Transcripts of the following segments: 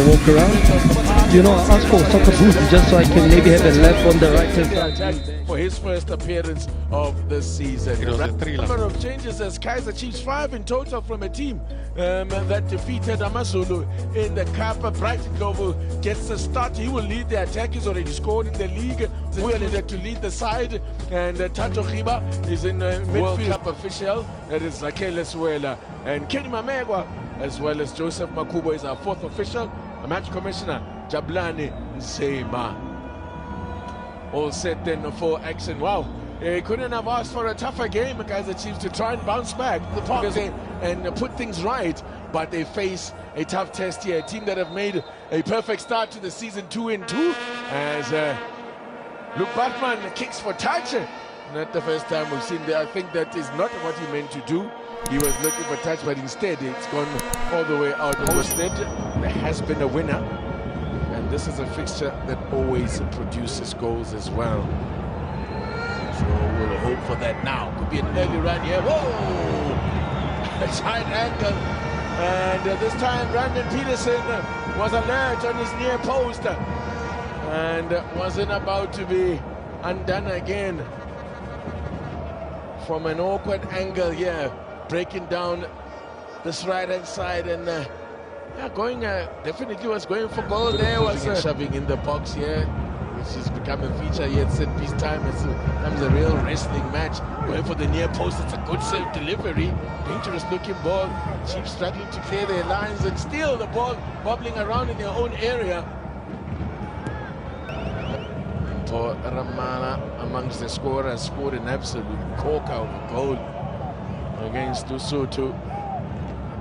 walk around. You know, I asked for soccer boots just so I can maybe have a lap on the right hand side. For his first appearance of the season. It was a thriller. Number of changes as Kaizer Chiefs, 5 in total from a team that defeated Amazulu in the Cup. Brighton Global gets the start. He will lead the attack. He's already scored in the league. Willing to lead the side. And Tato Khiba is in World Cup official. That is Akele Suela. And Kenny Mamegwa, as well as Joseph Makubo, is our 4th official. A match commissioner, Jablani Nzema. All set then for action. Wow, he couldn't have asked for a tougher game, Kaizer Chiefs, to try and bounce back the park and put things right. But they face a tough test here. A team that have made a perfect start to the season, 2-2. As Baartman kicks for touch. Not the first time we've seen that. I think that is not what he meant to do. He was looking for touch, but instead it's gone all the way out. Instead, there has been a winner. And this is a fixture that always produces goals as well. So we'll hope for that now. Could be an early run here. Whoa! A side angle. And this time Brandon Peterson was alert on his near post. And wasn't about to be undone again. From an awkward angle here. Breaking down this right-hand side and definitely was going for goal there. Was shoving in the box here, which has become a feature here at set piece time. It becomes a real wrestling match. Going for the near post, it's a good self delivery. Dangerous looking ball. Chiefs struggling to clear their lines and still the ball bobbling around in their own area. For Ramana, amongst the scorers, scored an absolute corker of a goal against Lesotho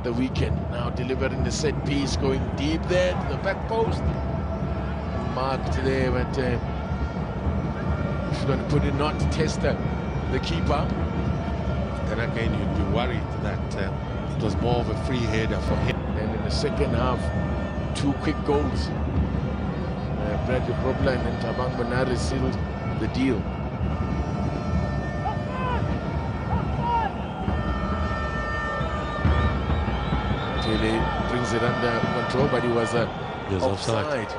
the weekend. Now delivering the set piece, going deep there to the back post. Marked there, but he's going to put it not to test the keeper. Then again, you'd be worried that it was more of a free header for him. And in the second half, 2 quick goals. Bradley Kropla and Tabang Bonari sealed the deal. Cele brings it under control, but he was offside.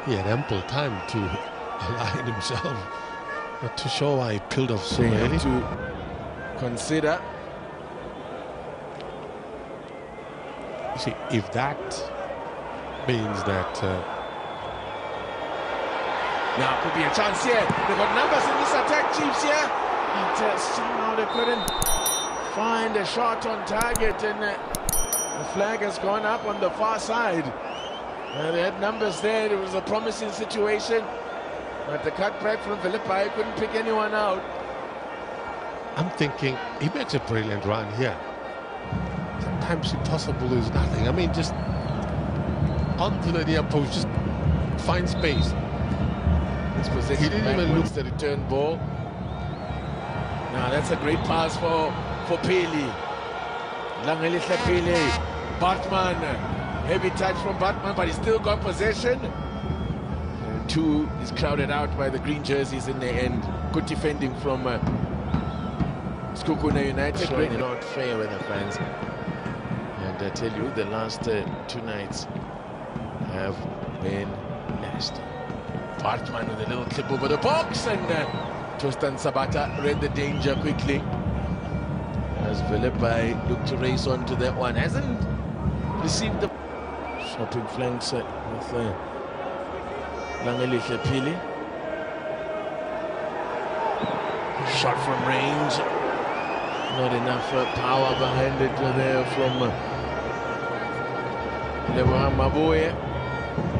He had ample time to align himself. Not too sure why he peeled off so early. To consider. You see, if that means that now could be a chance here. They've got numbers in this attack, Chiefs here. But somehow they couldn't find a shot on target, and the flag has gone up on the far side. They had numbers there. It was a promising situation, but the cut back from Philippi couldn't pick anyone out. I'm thinking he makes a brilliant run here. Sometimes impossible is nothing. I mean, just onto the near post, just find space. He didn't even look at the return ball. Now that's a great pass for Pele. Langelihle Pele. Baartman. Heavy touch from Baartman, but he's still got possession. And 2 is crowded out by the green jerseys in the end. Good defending from Sekhukhune United. Really not fair with the fans. And I tell you, the last 2 nights have been nasty. Baartman with a little clip over the box, and Jostan Sabata read the danger quickly. As Philippi looked to race on to that one. Hasn't received the swapping flanks with Langelihle Pele. Shot from range. Not enough power behind it there from Leboha Maboye.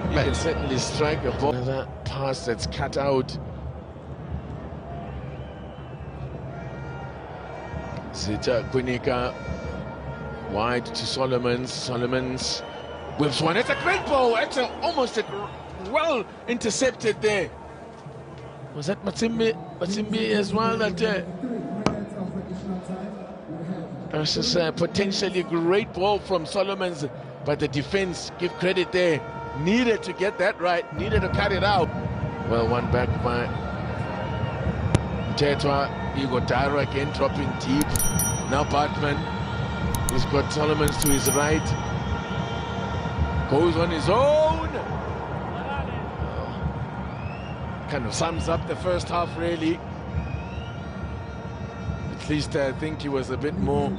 You can certainly strike a ball. Another pass that's cut out. Zita Kunika wide to Solomons. Solomons whips one. It's a great ball. It's almost well intercepted there. Was that Matsimbi as well? That this is potentially a great ball from Solomons, but the defense, give credit there, needed to get that right, needed to cut it out. Well, one back by Tetwa. Igor Dara again dropping deep. Now Baartman He's got Solomons to his right. Goes on his own. Kind of sums up the first half, really. At least I think he was a bit more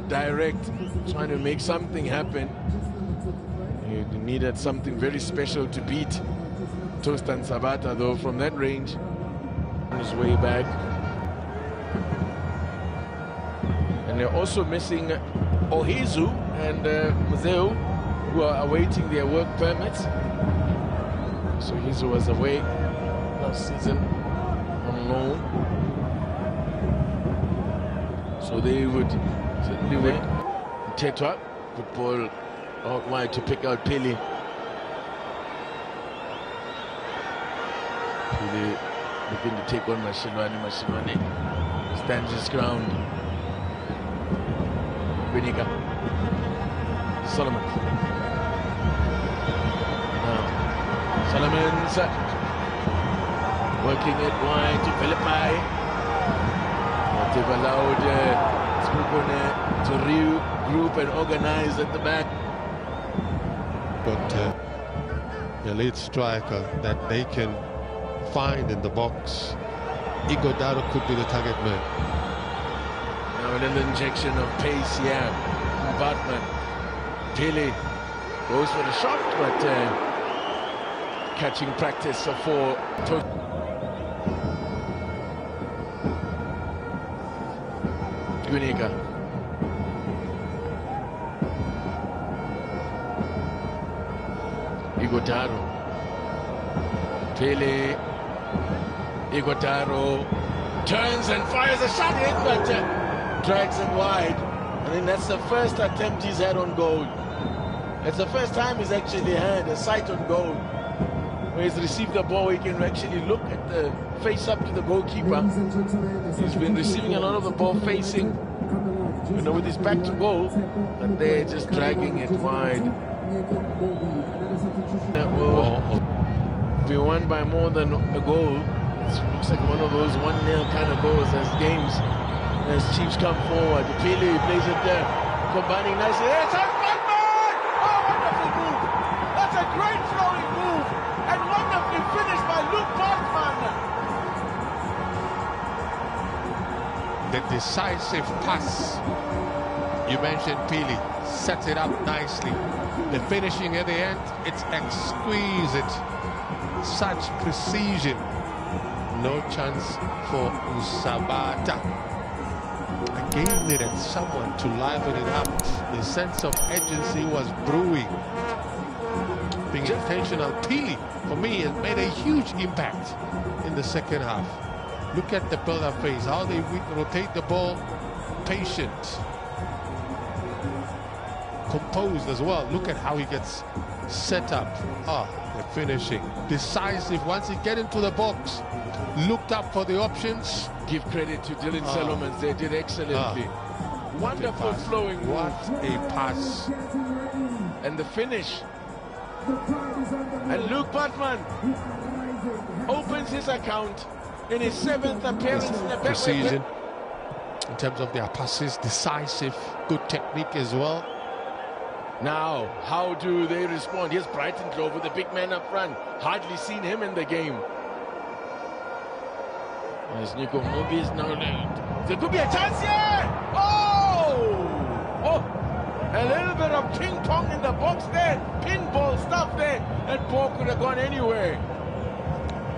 direct, trying to make something happen. He needed something very special to beat Tostan Sabata, though, from that range. On his way back. And they're also missing Ohizu and Muzeu, who are awaiting their work permits. So Ohizu was away last season on loan. So they would certainly win. Tetwa, good ball out wide to pick out Pili. Pili looking to take on Mashilwane stands his ground. Vinegar. Solomon. Now, Solomon's working it wide to Philippi. They've allowed Sekhukhune to regroup and organize at the back. But the lead striker that they can find in the box, Igodaro could be the target man. Now a little injection of pace here. Baartman. Pili goes for the shot, but catching practice for Guinega. Igodaro. Pili. Igodaro turns and fires a shot in, but drags it wide. I think that's the first attempt he's had on goal. It's the first time he's actually had a sight on goal, where he's received the ball, he can actually look at the face up to the goalkeeper. He's been receiving a lot of the ball facing, you know, with his back to goal, but they're just dragging it wide. That will be won by more than a goal. It looks like one of those 1-0 kind of goals as games, as Chiefs come forward. Pili plays it there, combining nicely. It's a Baartman! Oh, wonderful move! That's a great throwing move, and wonderfully finished by Luke Baartman. The decisive pass. You mentioned Pili, sets it up nicely. The finishing at the end, it's exquisite. Such precision. No chance for Sabata. Again, needed someone to liven it up. The sense of urgency was brewing. Being intentional, Pili, for me, has made a huge impact in the second half. Look at the build-up phase, how they rotate the ball, patient, composed as well. Look at how he gets set up. The finishing, decisive. Once he get into the box, looked up for the options. Give credit to Dylan Solomons, they did excellently. Wonderful flowing move. What a pass. And the finish. And Luke Baartman opens his account in his 7th appearance in the Precision in terms of their passes, decisive, good technique as well. Now, how do they respond? Here's Brighton Clover, the big man up front. Hardly seen him in the game. As Nico Mobi is now late. There could be a chance here! Oh! A little bit of ping pong in the box there. Pinball stuff there. That ball could have gone anywhere.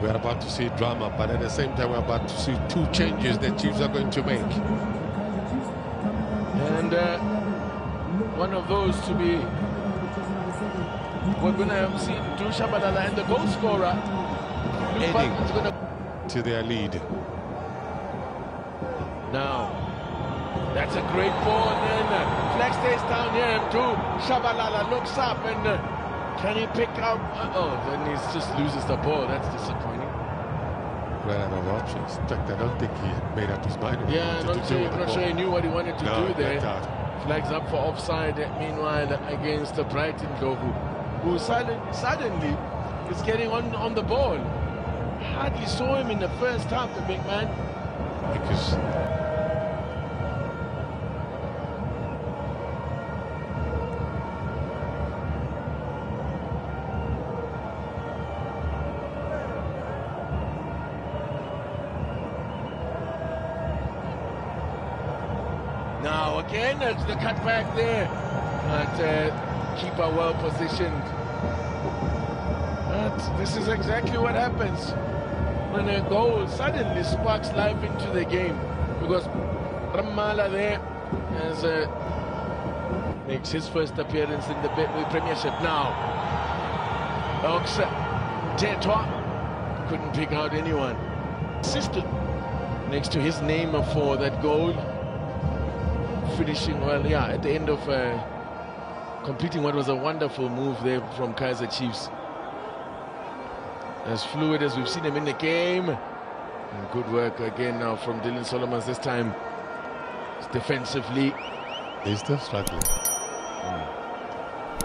We're about to see drama, but at the same time, we're about to see 2 changes that Chiefs are going to make. And one of those to be, we're going to see Mduduzi Shabalala and the goal scorer Adding to their lead. Now, that's a great ball, and then flag stays down here. Mduduzi Shabalala looks up, and can he pick up? Then he just loses the ball. That's disappointing. Ran out of options. In fact, I don't think he had made up his mind. Yeah, I'm not sure he knew what he wanted to do there. Flags up for offside, meanwhile, against the Brighton Clover, who suddenly is getting on the ball. Hardly saw him in the first half, the big man. again it's the cutback there. But keeper well positioned. But this is exactly what happens when a goal suddenly sparks life into the game. Because Ramala there as makes his first appearance in the Betway Premiership now. Oxa Tetwa couldn't pick out anyone. Assisted next to his name for that goal. Finishing well, yeah, at the end of completing what was a wonderful move there from Kaizer Chiefs. As fluid as we've seen him in the game. And good work again now from Dylan Solomons this time. Defensively. He's still struggling.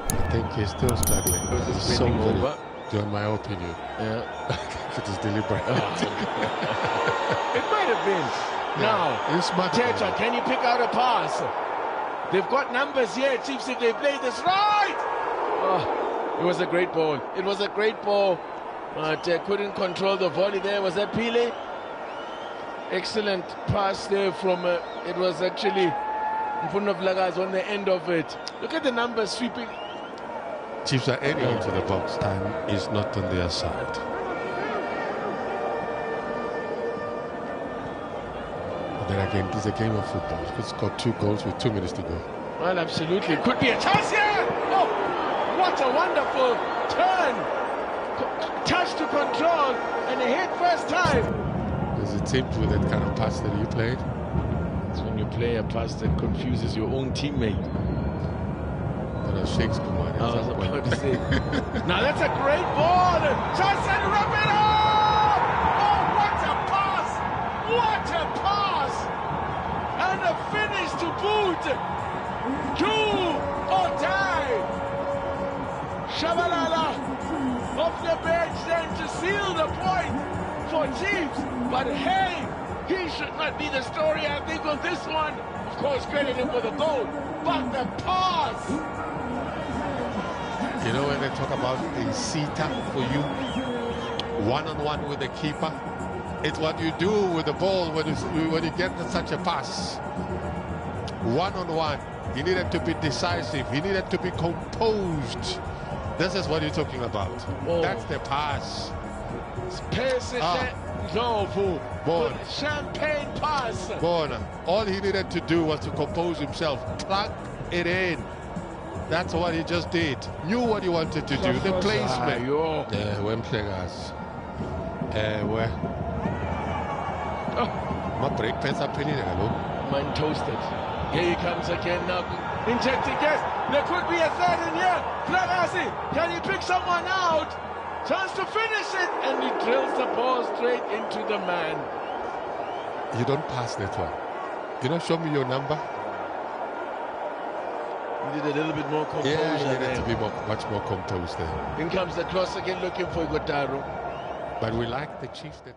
I think he's still struggling. He's so over. In my opinion. Yeah. It is deliberate. It might have been. Now, Teta, can you pick out a pass? They've got numbers here, Chiefs, if they play this right. Oh, it was a great ball. It was a great ball. But couldn't control the volley there. Was that Pile? Excellent pass there from, it was actually Mfundovlaga's on the end of it. Look at the numbers sweeping. Chiefs are heading into the box. Time is not on their side. But then again, it's a game of football. You could score 2 goals with 2 minutes to go. Well, absolutely. Could be a chance here. Oh, what a wonderful turn. Touch to control and a hit first time. There's a team with that kind of pass that you played. It's when you play a pass that confuses your own teammate. But shakes Kumar. I was about to say. Now that's a great ball. Chance and wrap it up. Oh, what a pass. What a pass. And a finish to boot. Do or die. Shabalala off the bench then to seal the point for Chiefs. But hey, he should not be the story, I think, on this one. Of course, credit him for the goal, but the pass. You know when they talk about a sitter for you, one-on-one with the keeper, it's what you do with the ball when you get such a pass. One-on-one, he needed to be decisive, he needed to be composed. This is what you're talking about. Oh. That's the pass. Champagne pass. All he needed to do was to compose himself, plug it in. That's what he just did. Knew what he wanted to do. The placement. Yeah, when players. Where? My break pens are penny. Mine toasted. Here he comes again now. Injecting gas. There could be a third in here. Plagasi, can he pick someone out? Chance to finish it, and he drills the ball straight into the man. You don't pass that one. You don't show me your number. He did a little bit more composure. Yeah, he needed to be much more composed there. In comes the cross again, looking for Igotaro. But we like the Chiefs that.